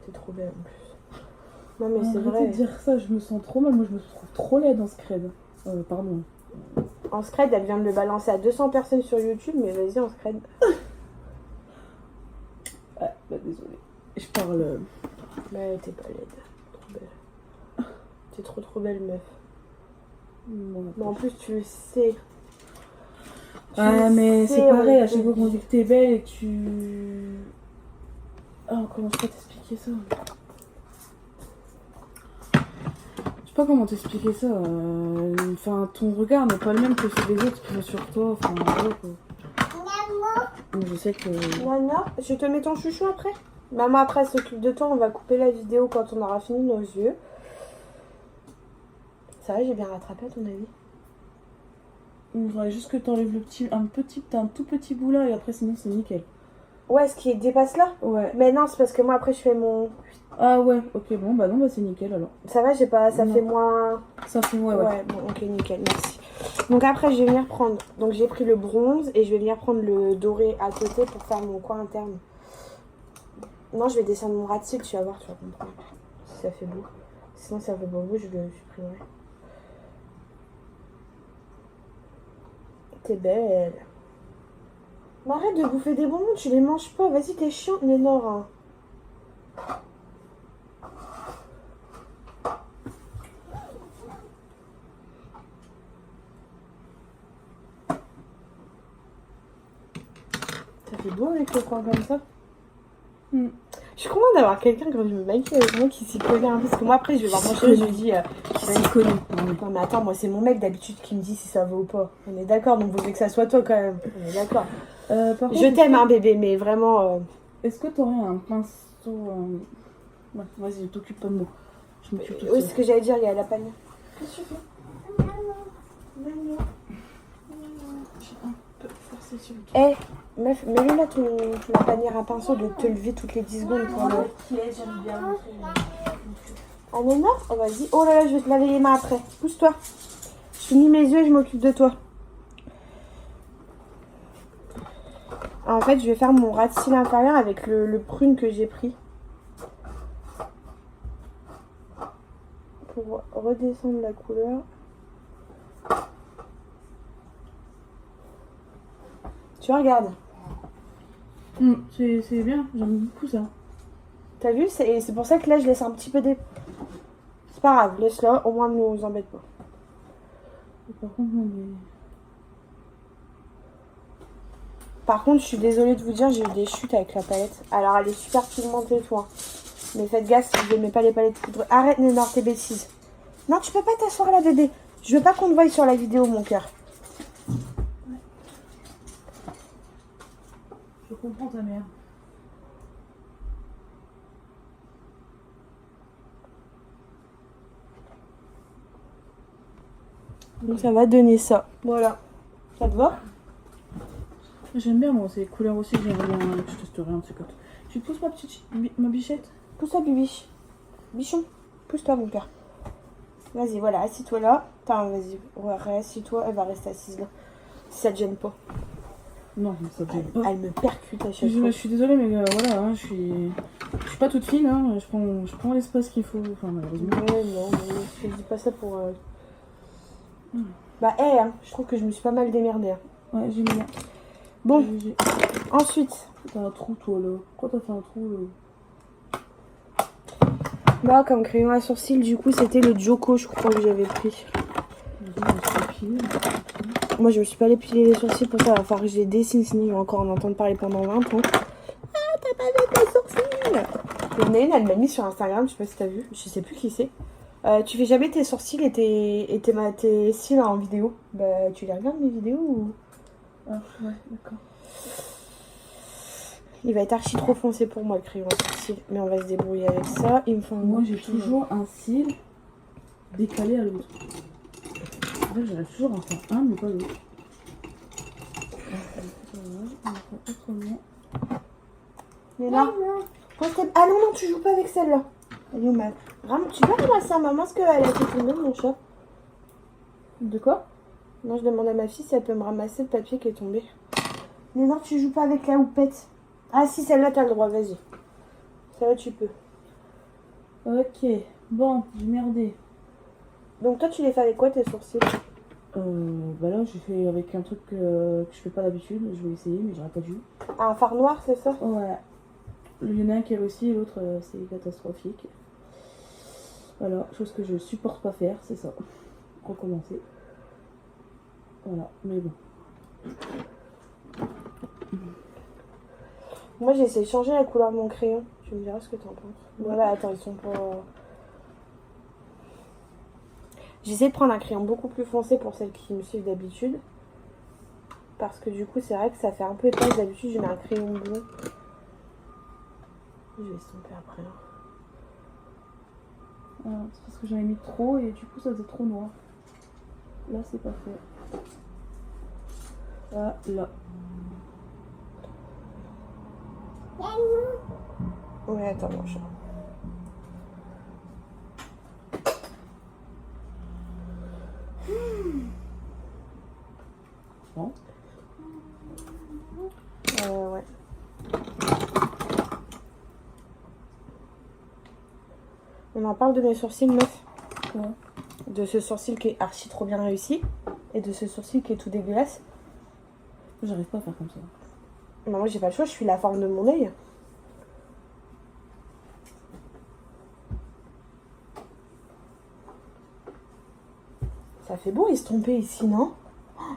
T'es trop belle en plus. Non mais c'est Arrêtez vrai. de dire ça, je me sens trop mal. Moi je me trouve trop laide en scred. Pardon. En scred, elle vient de le balancer à 200 personnes sur YouTube, mais vas-y en scred. Ah, bah désolée. Je parle. Mais t'es pas laide. Trop belle. T'es trop belle meuf. Mais en plus tu le sais. Ah mais c'est sais, pareil, on à chaque te fois qu'on dit. dit que t'es belle et que tu... Ah comment je peux t'expliquer ça? Je sais pas comment t'expliquer ça. Enfin ton regard n'est pas le même que celui des autres qui vont sur toi. Enfin voilà quoi. Donc, je sais que... Nana, je te mets ton chouchou après. Maman après elle s'occupe de toi, on va couper la vidéo quand on aura fini nos yeux. Ça va, j'ai bien rattrapé à ton avis? Il faudrait juste que t'enlèves t'as un tout petit bout là et après sinon c'est nickel. Ouais, ce qui dépasse là? Ouais. Mais non, c'est parce que moi après je fais mon... Ah ouais, ok bon bah non bah c'est nickel alors. Ça va, j'ai pas... ça Non. fait moins... Ça fait ouais. Ouais, bon, ok, nickel, merci. Donc après, je vais venir prendre... Donc j'ai pris le bronze et je vais venir prendre le doré à côté pour faire mon coin interne. Non, je vais descendre mon ras de cils, tu vas voir, tu vas comprendre. Si ça fait beau. Sinon, si ça fait pas beau, je le supprimerai. T'es belle. Mais arrête de bouffer des bonbons, tu les manges pas. Vas-y, t'es chiant, Lénore. Ça fait beau avec le coin comme ça. Je suis contente d'avoir quelqu'un quand je me maquille avec moi qui s'y connaît un peu. Parce que moi après je vais voir mon chéri, je lui dis Qui s'y connaît. non mais attends, moi c'est mon mec d'habitude qui me dit si ça va ou pas. On est d'accord, donc vous voulez que ça soit toi quand même. On est d'accord. Par contre, Je t'aime hein bébé, mais vraiment... Est-ce que t'aurais un pinceau... Ouais, vas-y, t'occupe pas de moi. Je m'occupe tout Oui, c'est seul. ce que j'allais dire, il y a la panier. Qu'est-ce que tu fais? Maman. J'ai un peu forcé sur le truc. Eh, meuf, mets-le là la panière à pinceau de te lever toutes les 10 secondes pour le... J'aime bien. Ah non, non, oh, vas-y. Oh là là, je vais te laver les mains après. Pousse-toi. Je finis mes yeux et je m'occupe de toi. En fait, je vais faire mon ras de cils inférieur avec le prune que j'ai pris. Pour redescendre la couleur. Tu vois, regarde. C'est bien, j'aime beaucoup ça. T'as vu? C'est pour ça que là, je laisse un petit peu des... C'est pas grave, laisse-la. Au moins, ne nous embête pas. Et par contre, non, mais... Par contre, je suis désolée de vous dire, j'ai eu des chutes avec la palette. Alors, elle est super pigmentée et tout. Hein. Mais faites gaffe si vous n'aimez pas les palettes poudreuses. Arrête, Nénor, tes bêtises. Non, tu peux pas t'asseoir là, bébé. Je veux pas qu'on te voie sur la vidéo, mon cœur. Je comprends ta mère. Donc, ça va donner ça. Voilà. Ça te va? J'aime bien, moi, ces couleurs aussi, j'aimerais bien... Je testerai un de ces côtés. Tu pousses ma bichette? Pousse-toi, bibiche. Bichon. Pousse-toi, mon cœur. Vas-y, voilà, assis-toi là. Attends, vas-y. Ouais, assis-toi, elle va rester assise là. Si ça te gêne pas. Non, ça te gêne pas. Elle me percute à chaque Je fois. suis désolée, mais voilà, hein, je suis pas toute fine, hein, je prends l'espace qu'il faut, enfin malheureusement. Ouais, non, mais je dis pas ça pour... Bah, hein, je trouve que je me suis pas mal démerdée. Hein. Ouais, j'aime bien. Bon, ensuite... T'as un trou, toi, là. Pourquoi t'as fait un trou, là? Moi, comme crayon à sourcils, du coup, c'était le Joko, je crois, que j'avais pris. Moi, je me suis pas allée piler les sourcils pour ça. Il va falloir que je les dessine, sinon je vais encore en entendre parler pendant 20 ans. Ah, t'as pas fait tes sourcils! Il y en a une, elle m'a mis sur Instagram, je sais pas si t'as vu. Je sais plus qui c'est. Tu fais jamais tes sourcils et tes cils en vidéo. Bah, tu les regardes mes vidéos ou... Ah, ouais, d'accord. Il va être archi trop foncé pour moi le crayon à sourcil. Mais on va se débrouiller avec ça. Il me faut Moi j'ai toujours un cil décalé à l'autre. Là j'arrive toujours à en faire un mais pas l'autre. Autrement. Mais là, ah non, non, tu joues pas avec celle-là. Elle est où mal. Tu peux ramasser à maman ce qu'elle a fait tomber, mon chat? De quoi? Non, je demande à ma fille si elle peut me ramasser le papier qui est tombé. Mais non, tu joues pas avec la houppette. Ah si, celle-là, t'as le droit, vas-y. Celle-là, tu peux. Ok, bon, j'ai merdé. Donc toi, tu les fais avec quoi, tes sourcils? Bah là, j'ai fait avec un truc que je fais pas d'habitude. Je vais essayer, mais j'aurais pas dû. Un fard noir, c'est ça? Ouais. Il y en a un qui est réussi et l'autre, c'est catastrophique. Voilà, chose que je supporte pas faire, c'est ça. Recommencer. Voilà, mais bon. Moi, j'ai essayé de changer la couleur de mon crayon. Tu me diras ce que t'en penses. Voilà, attends, ils sont pas... J'essaie de prendre un crayon beaucoup plus foncé pour celles qui me suivent d'habitude. Parce que du coup, c'est vrai que ça fait un peu épaisse. D'habitude, je mets un crayon bleu. Je vais estomper après. C'est parce que j'en ai mis trop et du coup, ça faisait trop noir. Là, c'est pas fait. Ah, là. Ouais, attends, mon chat. Bon. Ouais. On en parle de mes sourcils, meuf. Ouais. De ce sourcil qui est archi trop bien réussi. Et de ce sourcil qui est tout dégueulasse. J'arrive pas à faire comme ça. Non, moi, j'ai pas le choix, je suis la forme de mon œil. Ça fait beau estomper ici, non?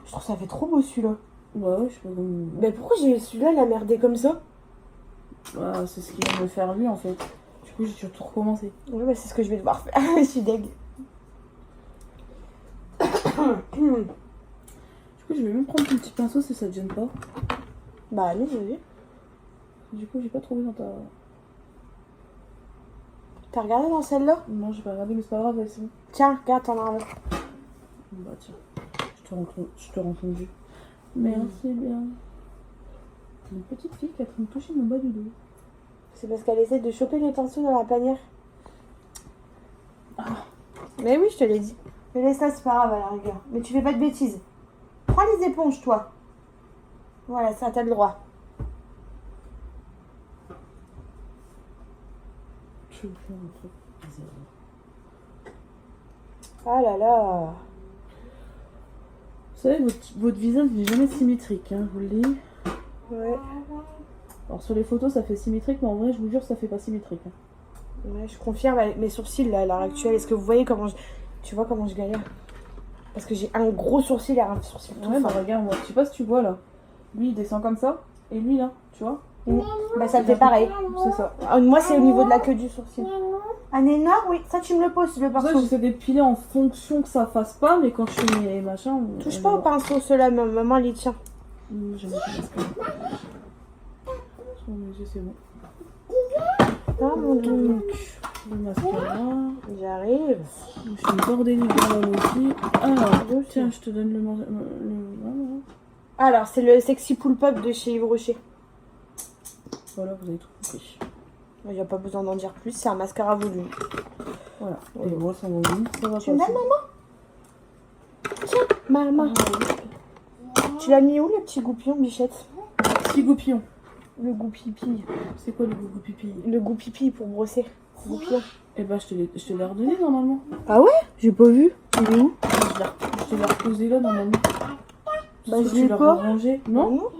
Je trouve ça fait trop beau celui-là. Ouais, je sais pas comment... Mais pourquoi j'ai celui-là, la merdé comme ça? Ouais, c'est ce qu'il vient de faire lui en fait. Du coup, j'ai tout recommencé. Ouais, bah c'est ce que je vais devoir faire. Je suis deg. Du coup, je vais même prendre ton petit pinceau si ça te gêne pas. Bah allez, vas-y. Du coup, j'ai pas trouvé dans ta... T'as regardé dans celle-là? Non, j'ai pas regardé, mais c'est pas grave, c'est bon. Tiens, regarde, t'en as un. Bah tiens, je te rends ton vue. Merci bien. Une petite fille qui est en train de toucher mon bas du dos. C'est parce qu'elle essaie de choper les pinceaux dans la panière. Ah. Mais oui, je te l'ai dit. Mais laisse ça, c'est pas grave à la rigueur. Mais tu fais pas de bêtises. Prends les éponges, toi. Voilà, ça, t'as le droit. Je vais faire un truc bizarre. Ah là là. Vous savez, votre visage n'est jamais symétrique, hein, je vous le dis. Ouais. Alors sur les photos, ça fait symétrique, mais en vrai, je vous jure, ça fait pas symétrique. Hein. Ouais, je confirme avec mes sourcils là, à l'heure actuelle. Est-ce que vous voyez comment je... Tu vois comment je galère? Parce que j'ai un gros sourcil et un sourcil tout Ouais, fin. bah regarde, moi, je sais pas si tu vois là. Lui, il descend comme ça, et lui là, tu vois. Bah ça me fait pareil. C'est ça. Moi, c'est au niveau de la queue du sourcil. Un énorme, oui. Ça, tu me le poses, le Pour ça, pinceau. j'essaie d'épiler en fonction que ça fasse pas, mais quand je fais mes machins... Touche pas au pinceau, ceux-là, maman, il tient. J'aime bien le mascara. Sur mes yeux, c'est bon. Ah mon dieu. Donc, le mascara. J'arrive. Je suis une bordélique dans la aussi. Alors, tiens, je te donne le... Alors, c'est le Sexy Pull Pop de chez Yves Rocher. Voilà, vous avez tout compris. Il n'y a pas besoin d'en dire plus, c'est un mascara volume. Voilà. Et moi, sans volume, ça va Tu me passer. donnes, maman? Tiens, maman. Tu l'as mis où, le petit goupillon, bichette? Petit goupillon. Le gouppipi. C'est quoi le gouppipi? Le gouppipi pour brosser. Goupillon. Eh ben, je te l'ai redonné normalement. Ah ouais? J'ai pas vu. Il est où? Je te l'ai reposé là normalement. Bah, Soit je tu l'ai l'as pas. rangé. Non?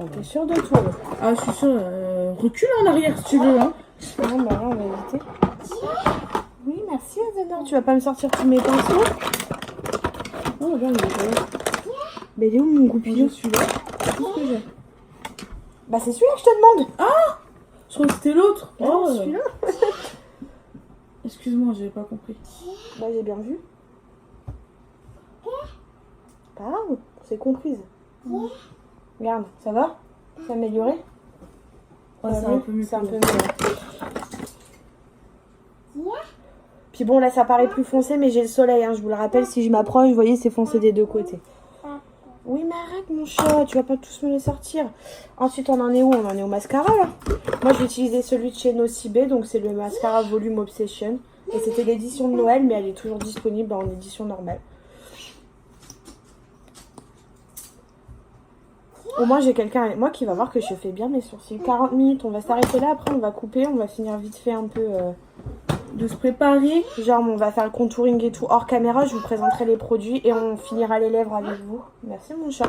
Oh, T'es sûre de toi, là? ah, je suis sûre. Recule en arrière si tu veux. Hein. Non, bah là, on va éviter. Oui, merci, Azanor. Tu vas pas me sortir tous mes pinceaux? Oh, regarde, il est là. Mais il est où mon goupillon? Je suis là. C'est tout ce que j'ai. Bah, c'est celui-là que je te demande. Je crois que c'était l'autre. Non, Oh, celui-là. excuse-moi, j'avais pas compris. Bah, j'ai bien vu. Pas grave, c'est comprise. Regarde, ça va? C'est amélioré? Ouais, c'est un peu mieux. C'est un peu mieux. Puis bon, là, ça paraît plus foncé, mais j'ai le soleil, hein, je vous le rappelle. Si je m'approche, vous voyez, c'est foncé des deux côtés. Oui, mais arrête, mon chat, tu vas pas tous me les sortir. Ensuite, on en est où? On en est au mascara, là. Moi, j'ai utilisé celui de chez Nocibé, donc c'est le mascara Volume Obsession. Et c'était l'édition de Noël, mais elle est toujours disponible en édition normale. Au moins, j'ai quelqu'un avec moi qui va voir que je fais bien mes sourcils. 40 minutes, on va s'arrêter là, après on va couper, on va finir vite fait un peu de se préparer. Genre, on va faire le contouring et tout hors caméra, je vous présenterai les produits et on finira les lèvres avec vous. Merci mon chat,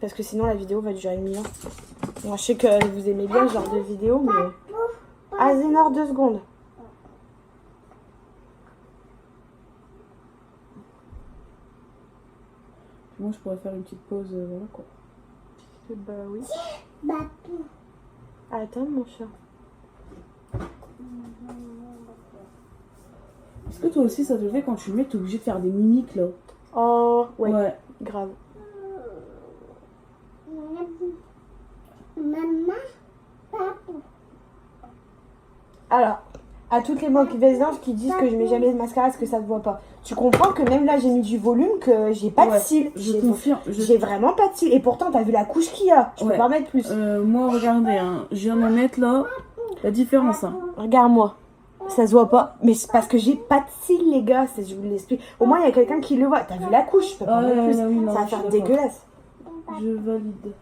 parce que sinon la vidéo va durer 1 million. Moi, je sais que vous aimez bien ce genre de vidéo, mais... Ah, Zénor, 2 secondes. Moi, je pourrais faire une petite pause, voilà quoi. Bah oui. Attends, mon chat. Est-ce que toi aussi, ça te fait quand tu le mets, t'es obligé de faire des mimiques là? Oh, ouais, Ouais. grave. Alors, à toutes les mauvaises qui disent que je mets jamais de mascara parce que ça se voit pas. Tu comprends que même là, j'ai mis du volume, que j'ai pas de cils. Je confirme. J'ai vraiment pas de cils. Et pourtant, t'as vu la couche qu'il y a. Je peux pas en mettre plus. Moi, regardez, hein, je viens de mettre là la différence. Hein. Regarde-moi. Ça se voit pas. Mais c'est parce que j'ai pas de cils, les gars. Je vous l'explique. Au moins, il y a quelqu'un qui le voit. T'as vu la couche. Je peux pas en mettre plus. Oui, non, ça va faire dégueulasse. Je valide.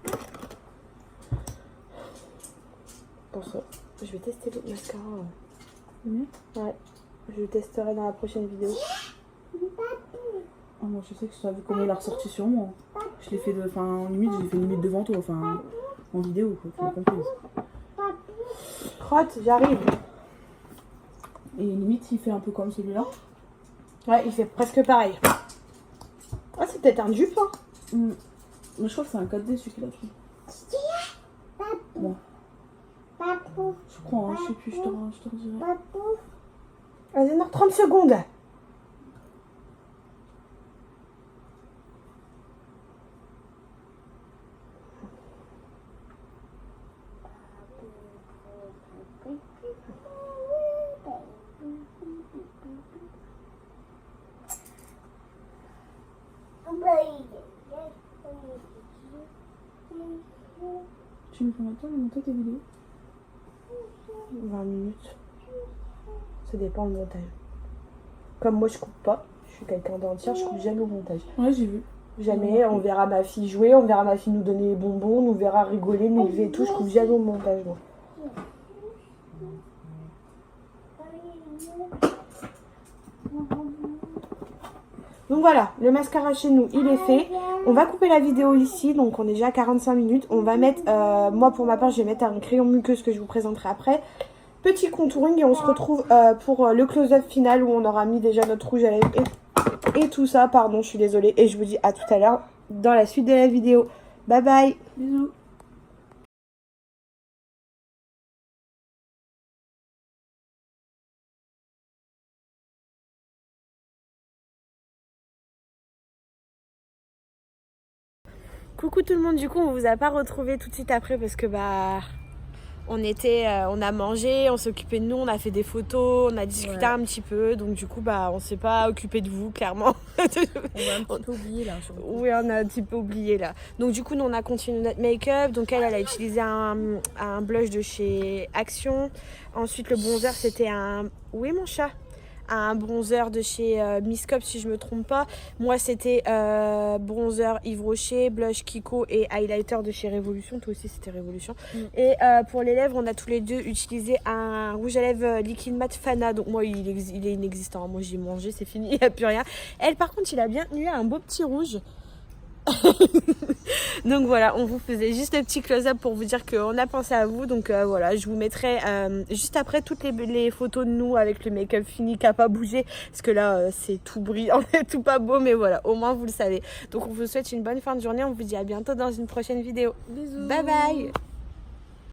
Pour ça, je vais tester le mascara. Mmh. Ouais. Je le testerai dans la prochaine vidéo. Oh, moi, je sais que tu as vu comment il a ressorti sur moi. Je l'ai fait limite, j'ai fait limite devant toi, enfin, en vidéo, quoi, tu l'as compris. Crotte, j'arrive. Et limite, il fait un peu comme celui-là. Ouais, il fait presque pareil. Ah, c'est peut-être un dupe, hein. Mais je crois que c'est un 4D celui qu'il a pris. Bon. Je crois, hein, je sais plus, je te redirai. Vas-y, 30 secondes. Tu me fais maintenant de monter tes vidéos? 20 minutes. Ça dépend le montage. Comme moi, je coupe pas. Je suis quelqu'un d'entière, je coupe jamais au montage. Ouais, j'ai vu. Jamais. On verra ma fille jouer, on verra ma fille nous donner les bonbons, on nous verra rigoler, nous lever et tout. Je coupe jamais au montage, moi. Donc voilà, le mascara chez nous, il est fait. On va couper la vidéo ici, donc on est déjà à 45 minutes. On va mettre, moi pour ma part, je vais mettre un crayon muqueuse que je vous présenterai après. Petit contouring et on se retrouve pour le close-up final où on aura mis déjà notre rouge à lèvres et tout ça. Pardon, je suis désolée. Et je vous dis à tout à l'heure dans la suite de la vidéo. Bye bye. Bisous. Coucou tout le monde, du coup on vous a pas retrouvé tout de suite après parce que on a mangé, on s'est occupé de nous, on a fait des photos, on a discuté un petit peu, donc du coup on s'est pas occupé de vous clairement. On a un petit peu oublié là. Oui, on a un petit peu oublié là. Donc du coup nous on a continué notre make-up, donc elle a utilisé un blush de chez Action. Ensuite le bronzer c'était un... Oui mon chat, un bronzer de chez Miss Cop si je me trompe pas. Moi c'était bronzer Yves Rocher, blush Kiko et highlighter de chez Révolution. Toi aussi c'était Révolution. Et pour les lèvres on a tous les deux utilisé un rouge à lèvres liquide mat Fana. Donc moi il est inexistant. Moi j'ai mangé, c'est fini, il n'y a plus rien. Elle par contre il a bien eu un beau petit rouge. Donc voilà, on vous faisait juste un petit close-up pour vous dire qu'on a pensé à vous. Donc voilà, je vous mettrai juste après toutes les photos de nous avec le make-up fini qui n'a pas bougé. Parce que là, c'est tout brillant, tout pas beau. Mais voilà, au moins vous le savez. Donc on vous souhaite une bonne fin de journée. On vous dit à bientôt dans une prochaine vidéo. Bisous. Bye bye.